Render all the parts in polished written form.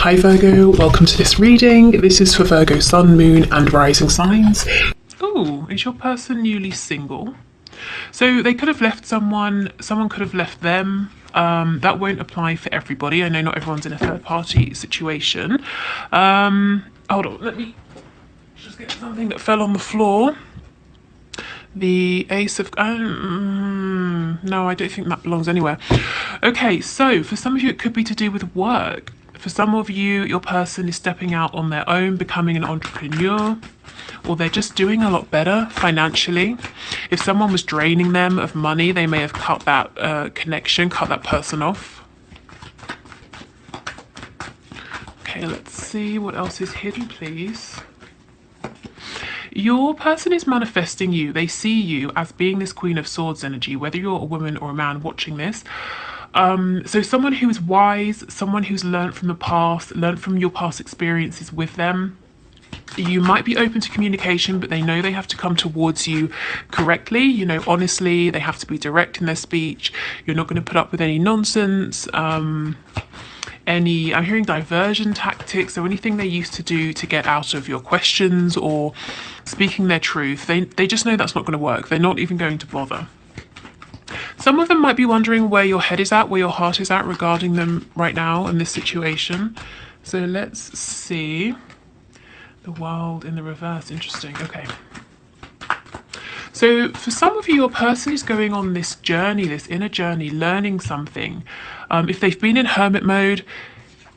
Hi Virgo, welcome to this reading. This is for Virgo Sun, Moon and Rising signs. Oh, is your person newly single? So they could have left someone could have left them. That won't apply for everybody. I know not everyone's in a third party situation. Hold on, let me just get something that fell on the floor. The Ace of... no, I don't think that belongs anywhere. Okay, so for some of you it could be to do with work. For some of you, your person is stepping out on their own, becoming an entrepreneur, or they're just doing a lot better financially. If someone was draining them of money, they may have cut that connection, cut that person off. Okay, let's see what else is hidden, please. Your person is manifesting you. They see you as being this Queen of Swords energy, whether you're a woman or a man watching this. So someone who is wise, someone who's learned from the past, learned from your past experiences with them. You might be open to communication, but they know they have to come towards you correctly, you know, honestly. They have to be direct in their speech. You're not going to put up with any nonsense. I'm hearing diversion tactics or anything they used to do to get out of your questions or speaking their truth. They just know that's not going to work. They're not even going to bother. Some of them might be wondering where your head is at, where your heart is at regarding them right now in this situation. So let's see. The World in the reverse. Interesting. Okay. So for some of you, your person is going on this journey, this inner journey, learning something. If they've been in hermit mode,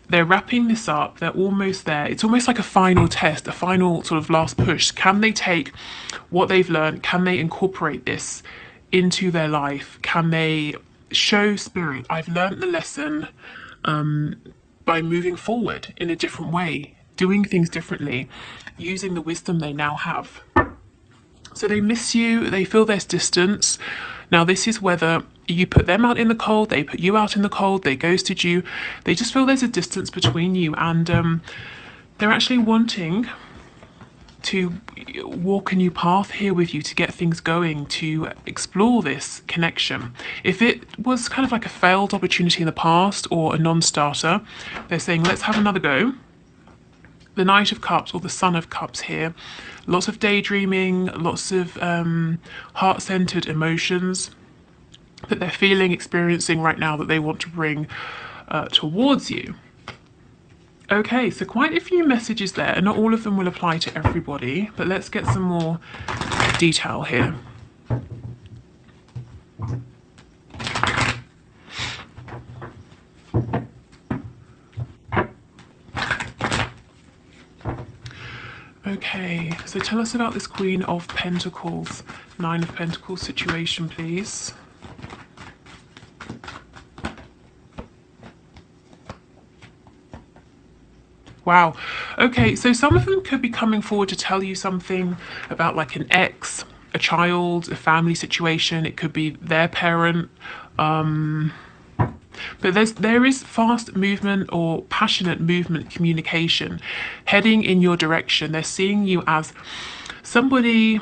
they're wrapping this up. They're almost there. It's almost like a final test, a final sort of last push. Can they take what they've learned? Can they incorporate this into their life? Can they show spirit? I've learned the lesson by moving forward in a different way, doing things differently, using the wisdom they now have. So they miss you, they feel there's distance. Now this is whether you put them out in the cold, they put you out in the cold, they ghosted you. They just feel there's a distance between you, and they're actually wanting to walk a new path here with you, to get things going, to explore this connection. If it was kind of like a failed opportunity in the past or a non-starter, they're saying let's have another go. The Knight of Cups or the Son of Cups here. Lots of daydreaming, lots of heart-centered emotions that they're feeling, experiencing right now that they want to bring towards you. Okay, so quite a few messages there, and not all of them will apply to everybody, but let's get some more detail here. Okay, so tell us about this Queen of Pentacles, Nine of Pentacles situation, please. Wow. Okay, so some of them could be coming forward to tell you something about like an ex, a child, a family situation. It could be their parent. But there is fast movement or passionate movement, communication heading in your direction. They're seeing you as somebody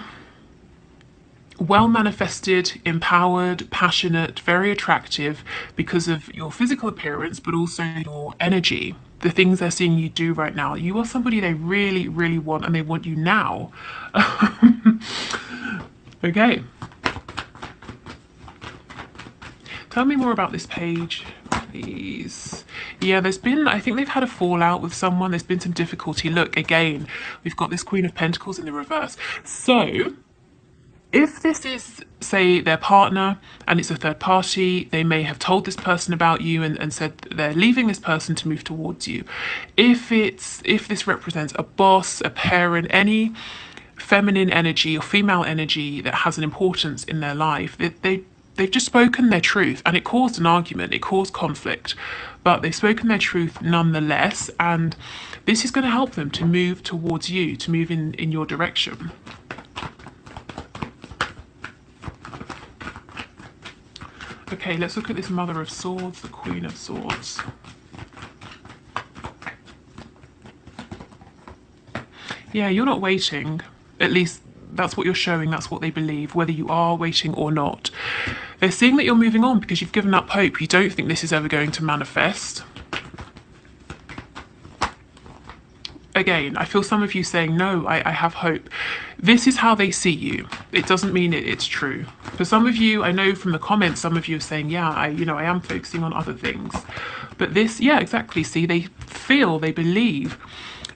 well manifested, empowered, passionate, very attractive because of your physical appearance, but also your energy, the things they're seeing you do right now. You are somebody they really, really want, and they want you now. Okay. Tell me more about this page, please. Yeah, I think they've had a fallout with someone. There's been some difficulty. Look, again, we've got this Queen of Pentacles in the reverse. So if this is, say, their partner and it's a third party, they may have told this person about you and said that they're leaving this person to move towards you. If this represents a boss, a parent, any feminine energy or female energy that has an importance in their life, they've just spoken their truth, and it caused an argument, it caused conflict, but they've spoken their truth nonetheless, and this is going to help them to move towards you, to move in your direction. Okay, let's look at this Mother of Swords, the Queen of Swords. Yeah, you're not waiting. At least that's what you're showing, that's what they believe, whether you are waiting or not. They're seeing that you're moving on because you've given up hope. You don't think this is ever going to manifest. again, I feel some of you saying, no, I have hope. This is how they see you. It doesn't mean it's true. For some of you, I know from the comments, some of you are saying, yeah, I am focusing on other things. But this, yeah, exactly. See, they believe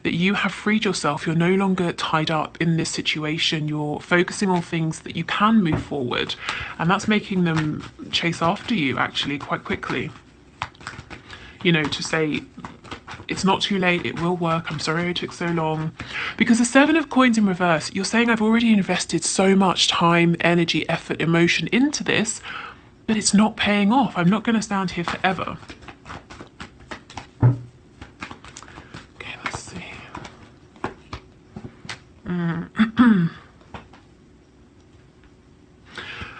that you have freed yourself. You're no longer tied up in this situation. You're focusing on things that you can move forward. And that's making them chase after you, actually, quite quickly. To say, it's not too late, it will work, I'm sorry it took so long. Because the Seven of Coins in reverse, you're saying, I've already invested so much time, energy, effort, emotion into this, but it's not paying off. I'm not going to stand here forever. Okay, let's see.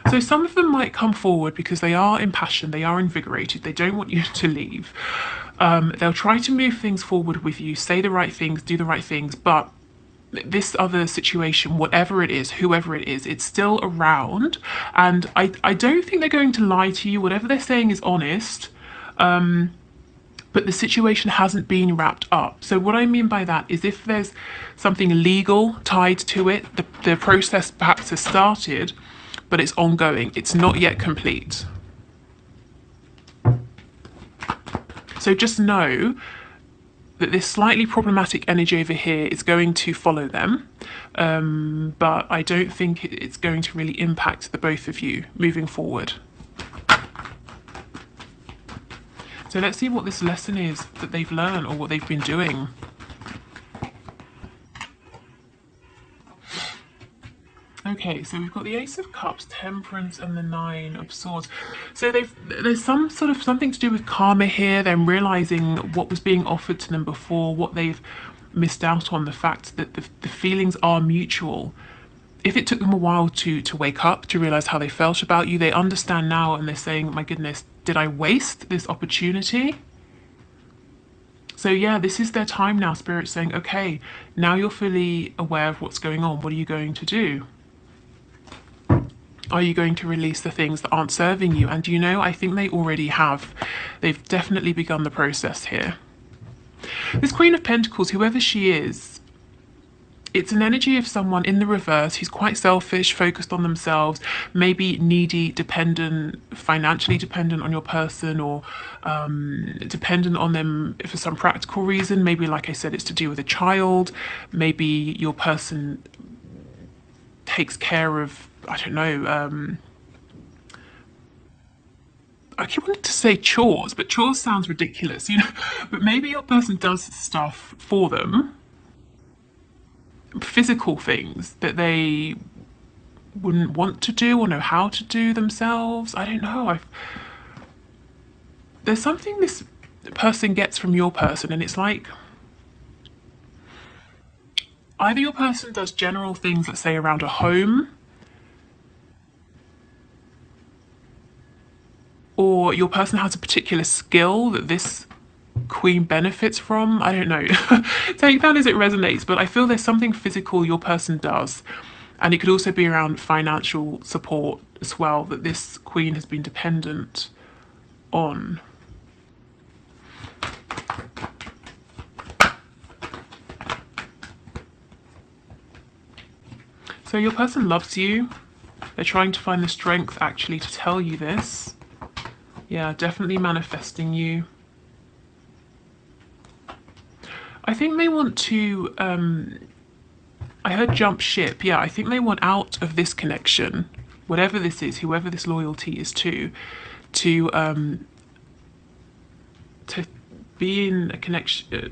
So some of them might come forward because they are impassioned, they are invigorated, they don't want you to leave. They'll try to move things forward with you, say the right things, do the right things, but this other situation, whatever it is, whoever it is, it's still around. And I don't think they're going to lie to you. Whatever they're saying is honest. But the situation hasn't been wrapped up. So what I mean by that is if there's something legal tied to it, the process perhaps has started, but it's ongoing. It's not yet complete. So just know that this slightly problematic energy over here is going to follow them, but I don't think it's going to really impact the both of you moving forward. So let's see what this lesson is that they've learned or what they've been doing. Okay, so we've got the Ace of Cups, Temperance, and the Nine of Swords. So there's some sort of something to do with karma here. Them realizing what was being offered to them before, what they've missed out on, the fact that the feelings are mutual. If it took them a while to wake up, to realize how they felt about you, they understand now and they're saying, my goodness, did I waste this opportunity? So yeah, this is their time now. Spirit's saying, okay, now you're fully aware of what's going on. What are you going to do? Are you going to release the things that aren't serving you? And I think they already have. They've definitely begun the process here. This Queen of Pentacles, whoever she is, it's an energy of someone in the reverse who's quite selfish, focused on themselves, maybe needy, dependent, financially dependent on your person, or dependent on them for some practical reason. Maybe, like I said, it's to do with a child. Maybe your person takes care of, I don't know, I keep wanting to say chores, but chores sounds ridiculous, But maybe your person does stuff for them, physical things that they wouldn't want to do or know how to do themselves. I don't know. There's something this person gets from your person, and it's like either your person does general things, let's say around a home, or your person has a particular skill that this queen benefits from. I don't know. Take that as it resonates, but I feel there's something physical your person does, and it could also be around financial support as well that this queen has been dependent on. So your person loves you. They're trying to find the strength actually to tell you this. Yeah, definitely manifesting you. I think they want to, I heard jump ship. Yeah, I think they want out of this connection, whatever this is, whoever this loyalty is to be in a connection.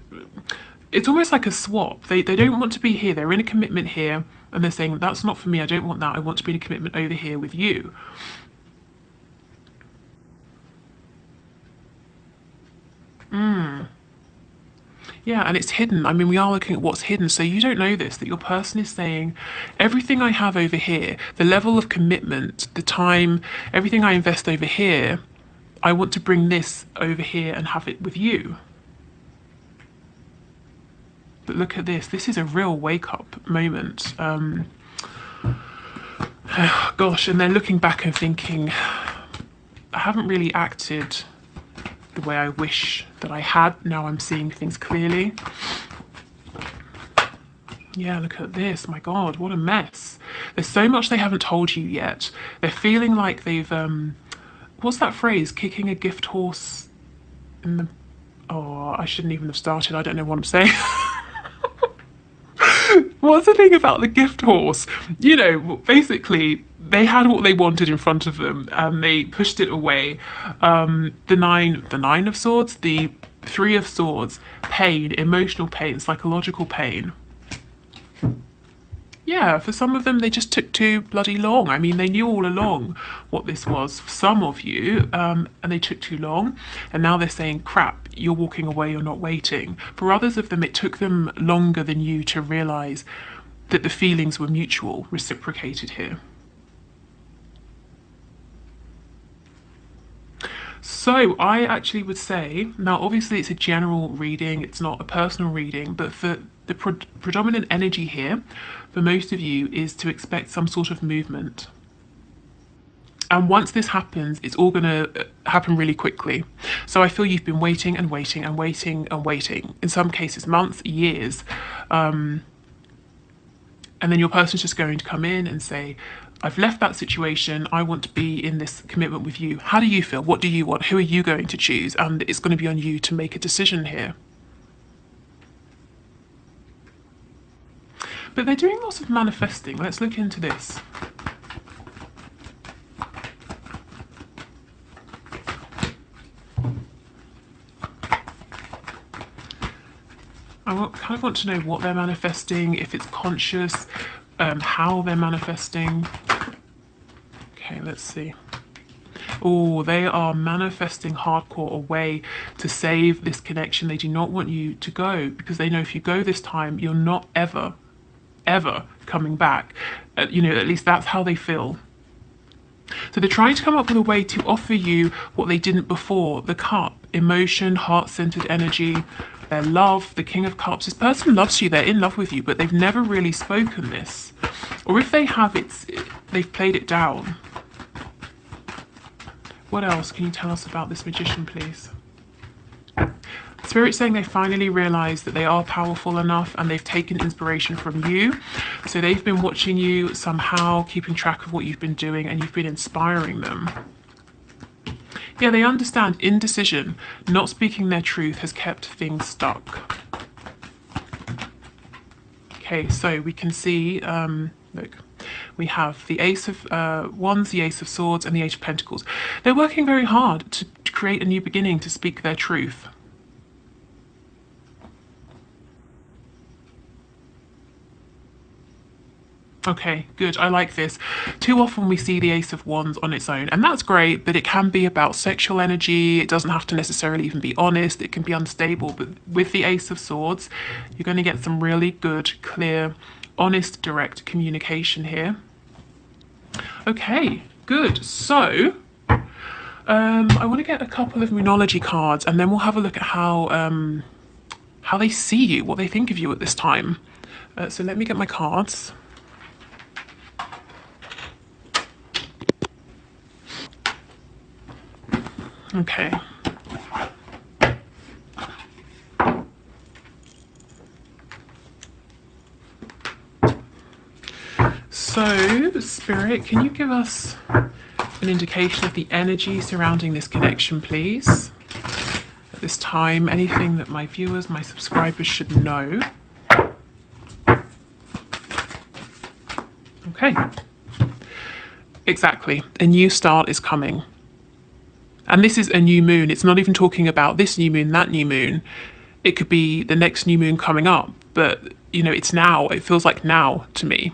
It's almost like a swap. They don't want to be here. They're in a commitment here, and they're saying, that's not for me. I don't want that. I want to be in a commitment over here with you. Yeah, and it's hidden. I mean, we are looking at what's hidden. So you don't know this, that your person is saying, everything I have over here, the level of commitment, the time, everything I invest over here, I want to bring this over here and have it with you. But look at this. This is a real wake-up moment. Gosh, and they're looking back and thinking, I haven't really acted the way I wish that I had. Now I'm seeing things clearly. Yeah, look at this. My God, what a mess. There's so much they haven't told you yet. They're feeling like they've, what's that phrase? Kicking a gift horse in the... Oh, I shouldn't even have started. I don't know what I'm saying. What's the thing about the gift horse? You know, basically, they had what they wanted in front of them and they pushed it away. The nine of swords, the three of swords, pain, emotional pain, psychological pain. Yeah, for some of them, they just took too bloody long. I mean, they knew all along what this was for some of you, and they took too long. And now they're saying, crap, you're walking away, you're not waiting. For others of them, it took them longer than you to realise that the feelings were mutual, reciprocated here. So I actually would say, now obviously it's a general reading, it's not a personal reading, but for the predominant energy here, for most of you, is to expect some sort of movement. And once this happens, it's all going to happen really quickly. So I feel you've been waiting and waiting and waiting and waiting, in some cases months, years. And then your person's just going to come in and say, I've left that situation. I want to be in this commitment with you. How do you feel? What do you want? Who are you going to choose? And it's going to be on you to make a decision here. But they're doing lots of manifesting. Let's look into this. I kind of want to know what they're manifesting, if it's conscious, how they're manifesting. Okay, let's see. Oh, they are manifesting hardcore a way to save this connection. They do not want you to go because they know if you go this time, you're not ever coming back. You know, at least that's how they feel. So they're trying to come up with a way to offer you what they didn't before. The cup, emotion, heart-centered energy, their love, the King of Cups. This person loves you, they're in love with you, but they've never really spoken this. Or if they have, they've played it down. What else can you tell us about this Magician, please? Spirit's saying they finally realised that they are powerful enough and they've taken inspiration from you. So they've been watching you somehow, keeping track of what you've been doing, and you've been inspiring them. Yeah, they understand indecision, not speaking their truth has kept things stuck. Okay, so we can see, look, we have the Ace of Wands, the Ace of Swords, and the Eight of Pentacles. They're working very hard to create a new beginning, to speak their truth. Okay, good. I like this. Too often we see the Ace of Wands on its own, and that's great, but it can be about sexual energy. It doesn't have to necessarily even be honest. It can be unstable, but with the Ace of Swords, you're going to get some really good, clear, honest, direct communication here. Okay, good. So, I want to get a couple of Moonology cards, and then we'll have a look at how they see you, what they think of you at this time. So let me get my cards. Okay. So, Spirit, can you give us an indication of the energy surrounding this connection, please? At this time, anything that my viewers, my subscribers should know. Okay. Exactly. A new start is coming. And this is a new moon. It's not even talking about this new moon, that new moon. It could be the next new moon coming up. But, you know, it's now. It feels like now to me.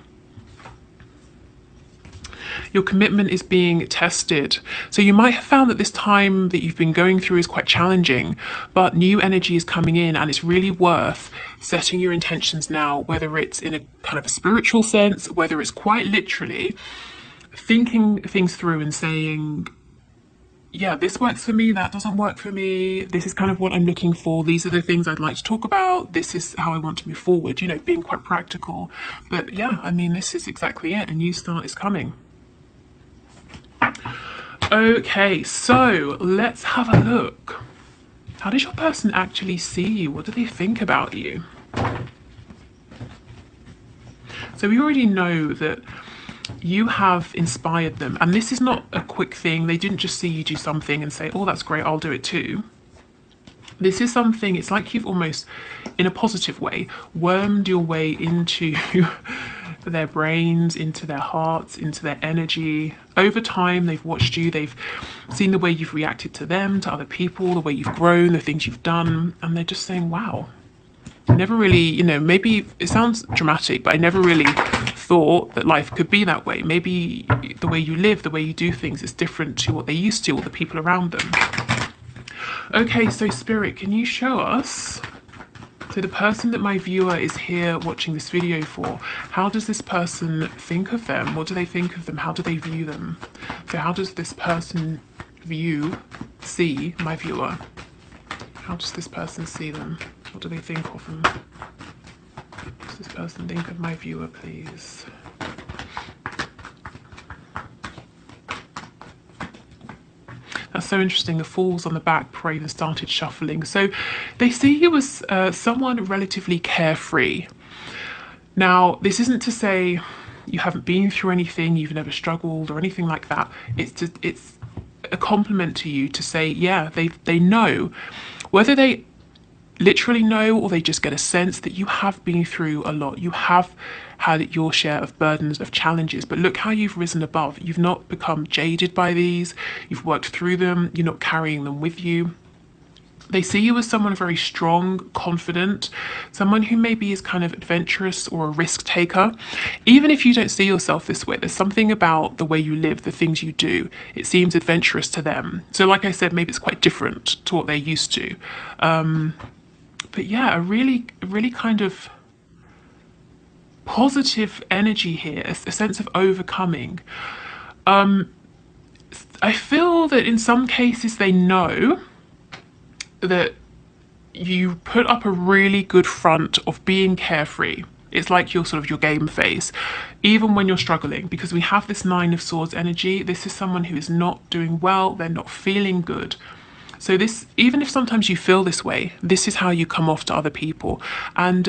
Your commitment is being tested. So you might have found that this time that you've been going through is quite challenging, but new energy is coming in and it's really worth setting your intentions now, whether it's in a kind of a spiritual sense, whether it's quite literally thinking things through and saying, yeah, this works for me, that doesn't work for me, this is kind of what I'm looking for, these are the things I'd like to talk about, this is how I want to move forward, you know, being quite practical. But yeah, I mean, this is exactly it. A new start is coming. Okay, so let's have a look. How does your person actually see you? What do they think about you? So we already know that you have inspired them, and this is not a quick thing. They didn't just see you do something and say, oh, that's great, I'll do it too. This is something, it's like you've almost, in a positive way, wormed your way into their brains, into their hearts, into their energy. Over time, they've watched you, they've seen the way you've reacted to them, to other people, the way you've grown, the things you've done, and they're just saying, wow, I never really, you know, maybe it sounds dramatic, but I never really thought that life could be that way. Maybe the way you live, the way you do things is different to what they used to, or the people around them. Okay, so Spirit, can you show us, so the person that my viewer is here watching this video for, how does this person think of them? What do they think of them? How do they view them? So how does this person see my viewer? How does this person see them? What do they think of them? What does this person think of my viewer, please? That's so interesting. The Fools on the back prayed and started shuffling. So they see you as someone relatively carefree. Now, this isn't to say you haven't been through anything, you've never struggled or anything like that. It's a compliment to you to say, yeah, they know. Whether they literally know or they just get a sense that you have been through a lot. You have had your share of burdens, of challenges, but look how you've risen above. You've not become jaded by these. You've worked through them. You're not carrying them with you. They see you as someone very strong, confident, someone who maybe is kind of adventurous or a risk taker. Even if you don't see yourself this way, there's something about the way you live, the things you do. It seems adventurous to them. So like I said, maybe it's quite different to what they're used to. But yeah, a really kind of positive energy here, a sense of overcoming. I feel that in some cases they know that you put up a really good front of being carefree. It's like your sort of your game face, even when you're struggling, because we have this Nine of Swords energy. This is someone who is not doing well, they're not feeling good. So this, even if sometimes you feel this way, this is how you come off to other people. And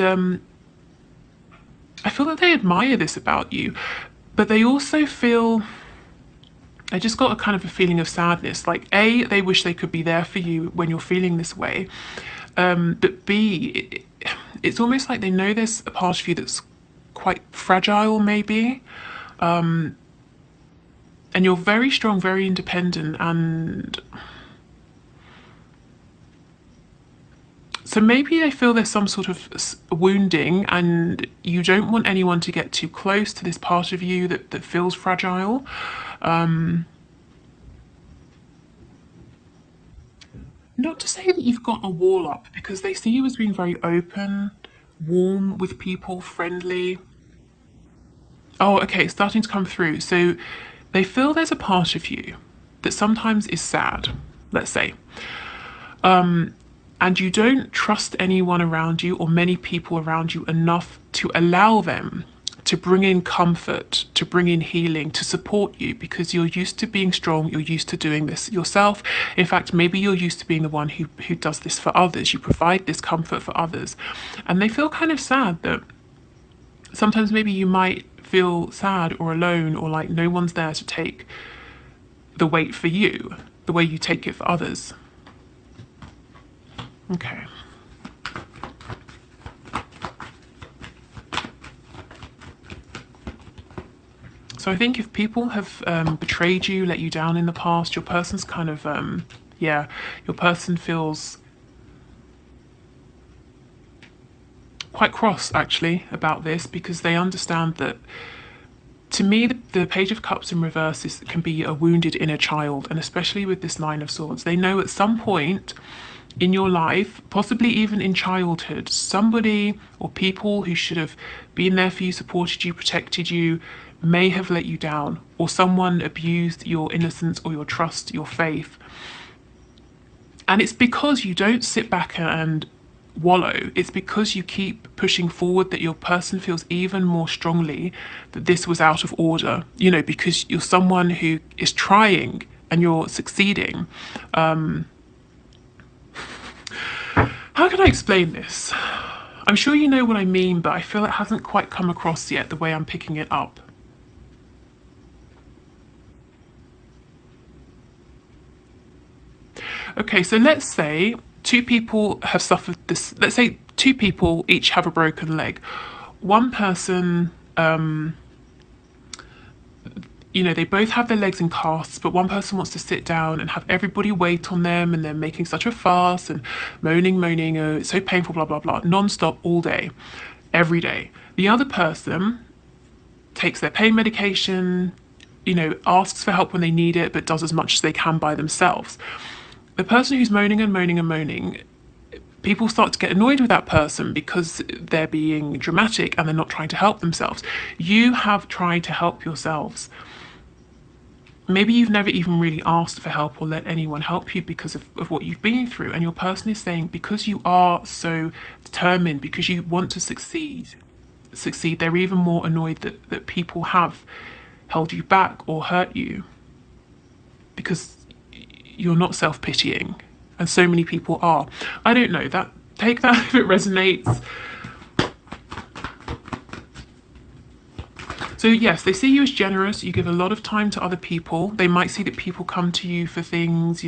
I feel that they admire this about you, but they also feel, I just got a kind of a feeling of sadness. Like A, they wish they could be there for you when you're feeling this way. But B, it's almost like they know there's a part of you that's quite fragile maybe. And you're very strong, very independent, and so maybe they feel there's some sort of wounding and you don't want anyone to get too close to this part of you that feels fragile. Not to say that you've got a wall up, because they see you as being very open, warm with people, friendly. Oh, okay, it's starting to come through. So they feel there's a part of you that sometimes is sad, let's say. And you don't trust anyone around you or many people around you enough to allow them to bring in comfort, to bring in healing, to support you, because you're used to being strong, you're used to doing this yourself. In fact, maybe you're used to being the one who does this for others. You provide this comfort for others. And they feel kind of sad that sometimes maybe you might feel sad or alone, or like no one's there to take the weight for you, the way you take it for others. Okay. So I think if people have betrayed you, let you down in the past, your person's kind of, yeah, your person feels quite cross actually about this, because they understand that, to me, the Page of Cups in reverse can be a wounded inner child, and especially with this Nine of Swords, they know at some point in your life, possibly even in childhood, somebody or people who should have been there for you, supported you, protected you, may have let you down, or someone abused your innocence or your trust, your faith. And it's because you don't sit back and wallow. It's because you keep pushing forward that your person feels even more strongly that this was out of order, you know, because you're someone who is trying and you're succeeding. How can I explain this? I'm sure you know what I mean, but I feel it hasn't quite come across yet the way I'm picking it up. Okay, so let's say two people have suffered this. Let's say two people each have a broken leg. One person, they both have their legs in casts, but one person wants to sit down and have everybody wait on them, and they're making such a fuss and moaning, oh, it's so painful, blah, blah, blah, non-stop all day, every day. The other person takes their pain medication, asks for help when they need it, but does as much as they can by themselves. The person who's moaning and moaning and moaning, people start to get annoyed with that person because they're being dramatic and they're not trying to help themselves. You have tried to help yourselves. Maybe you've never even really asked for help or let anyone help you because of what you've been through. And your person is saying, because you are so determined, because you want to succeed, they're even more annoyed that people have held you back or hurt you because you're not self-pitying. And so many people are. I don't know, take that if it resonates. So yes, they see you as generous. You give a lot of time to other people. They might see that people come to you for things,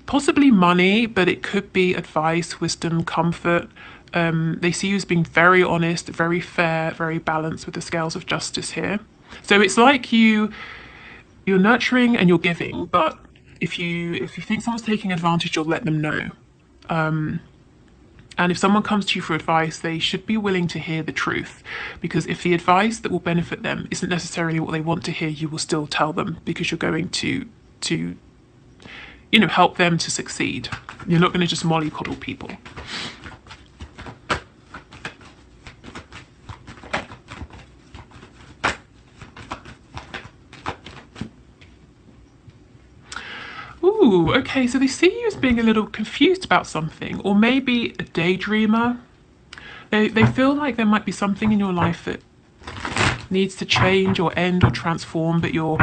possibly money, but it could be advice, wisdom, comfort. They see you as being very honest, very fair, very balanced with the scales of justice here. So it's like you're nurturing and you're giving, but if you think someone's taking advantage, you'll let them know. And if someone comes to you for advice, they should be willing to hear the truth. Because if the advice that will benefit them isn't necessarily what they want to hear, you will still tell them because you're going to help them to succeed. You're not going to just mollycoddle people. Ooh, okay, so they see you as being a little confused about something, or maybe a daydreamer. They feel like there might be something in your life that needs to change or end or transform, but you're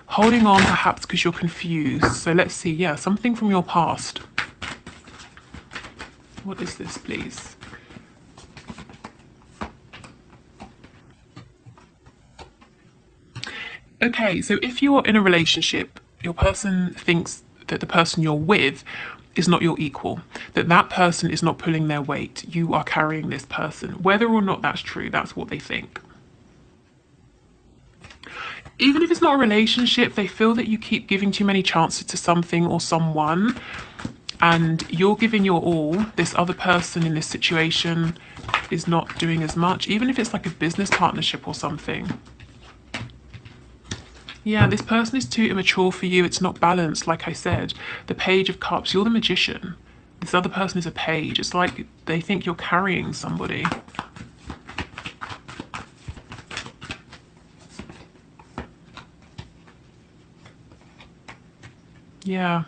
holding on perhaps because you're confused. So let's see, yeah, something from your past. What is this, please? Okay, so if you're in a relationship, your person thinks that the person you're with is not your equal, that person is not pulling their weight. You are carrying this person. Whether or not that's true, that's what they think. Even if it's not a relationship, they feel that you keep giving too many chances to something or someone, and you're giving your all. This other person in this situation is not doing as much, even if it's like a business partnership or something. Yeah, this person is too immature for you. It's not balanced, like I said. The Page of Cups, you're the magician. This other person is a page. It's like they think you're carrying somebody. Yeah.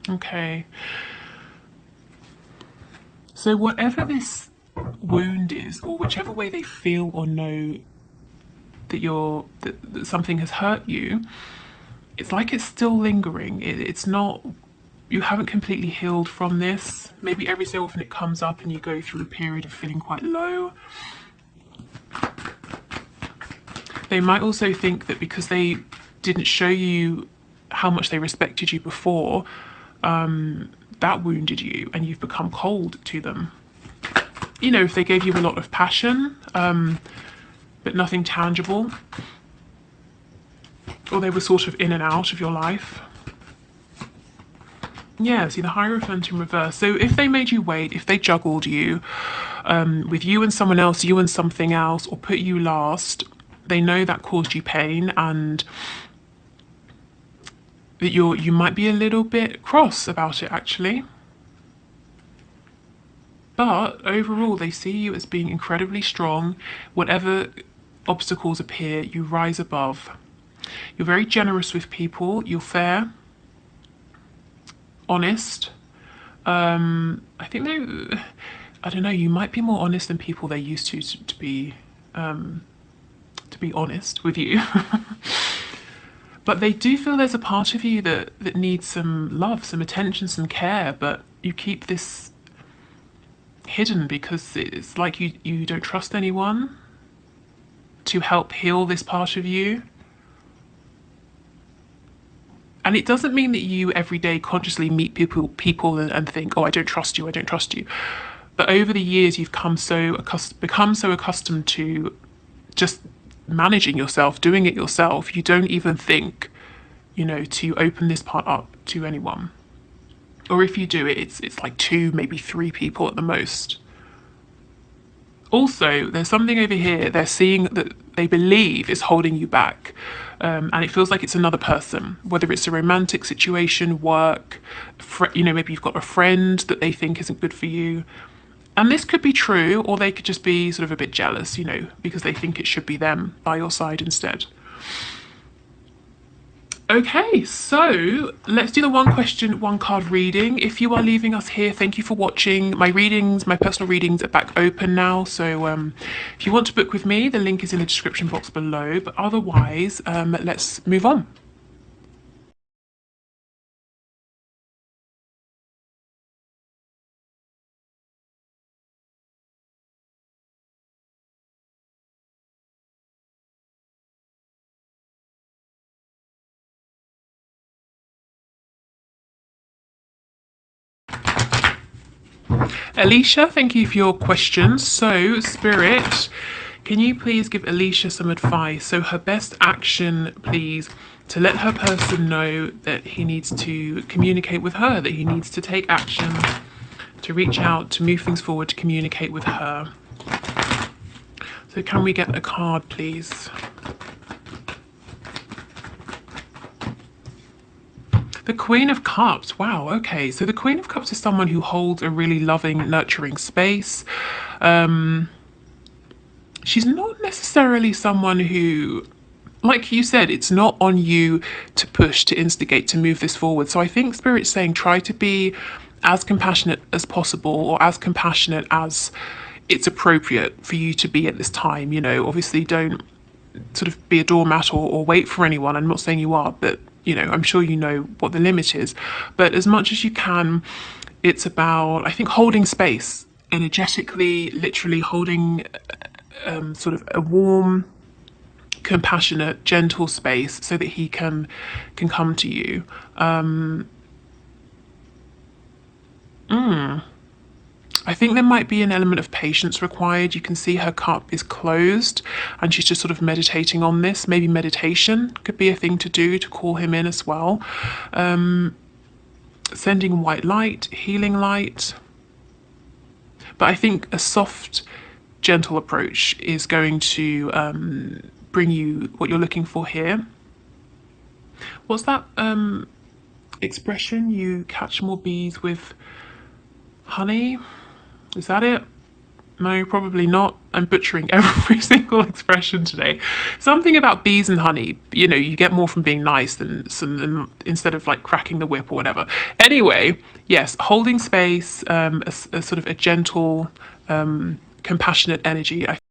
Okay. So whatever this wound is, or whichever way they feel or know that something has hurt you, it's like it's still lingering. It's not, you haven't completely healed from this. Maybe every so often it comes up and you go through a period of feeling quite low. They might also think that because they didn't show you how much they respected you before, that wounded you and you've become cold to them. If they gave you a lot of passion, but nothing tangible, or they were sort of in and out of your life. Yeah, see the Hierophant in reverse. So if they made you wait, if they juggled you with you and someone else, you and something else, or put you last, they know that caused you pain, and that you might be a little bit cross about it actually. But overall, they see you as being incredibly strong. Whatever obstacles appear, you rise above. You're very generous with people. You're fair, honest. I think I don't know, you might be more honest than people they're used to be honest with you. But they do feel there's a part of you that needs some love, some attention, some care, but you keep this hidden because it's like you don't trust anyone to help heal this part of you. And it doesn't mean that you every day consciously meet people and think, oh, I don't trust you, I don't trust you. But over the years, you've become so accustomed to just managing yourself, doing it yourself, you don't even think, to open this part up to anyone. Or if you do it, it's like 2, maybe 3 people at the most. Also, there's something over here they're seeing that they believe is holding you back. And it feels like it's another person, whether it's a romantic situation, work, maybe you've got a friend that they think isn't good for you. And this could be true, or they could just be sort of a bit jealous, because they think it should be them by your side instead. Okay, so let's do the one question, one card reading. If you are leaving us here, thank you for watching. My personal readings are back open now. So if you want to book with me, the link is in the description box below. But otherwise, let's move on. Alicia, thank you for your questions. So, Spirit, can you please give Alicia some advice? So her best action, please, to let her person know that he needs to communicate with her, that he needs to take action, to reach out, to move things forward, to communicate with her. So can we get a card, please? The Queen of Cups. Wow, okay. So the Queen of Cups is someone who holds a really loving, nurturing space. She's not necessarily someone who, like you said, it's not on you to push, to instigate, to move this forward. So I think Spirit's saying try to be as compassionate as possible, or as compassionate as it's appropriate for you to be at this time. Obviously don't sort of be a doormat or wait for anyone. I'm not saying you are, but I'm sure you know what the limit is. But as much as you can, it's about, I think, holding space energetically, literally holding sort of a warm, compassionate, gentle space so that he can come to you. I think there might be an element of patience required. You can see her cup is closed and she's just sort of meditating on this. Maybe meditation could be a thing to do to call him in as well. Sending white light, healing light. But I think a soft, gentle approach is going to bring you what you're looking for here. What's that expression? You catch more bees with honey? Is that it? No, probably not. I'm butchering every single expression today. Something about bees and honey. You get more from being nice than instead of like cracking the whip or whatever. Anyway, yes, holding space, a sort of a gentle, compassionate energy.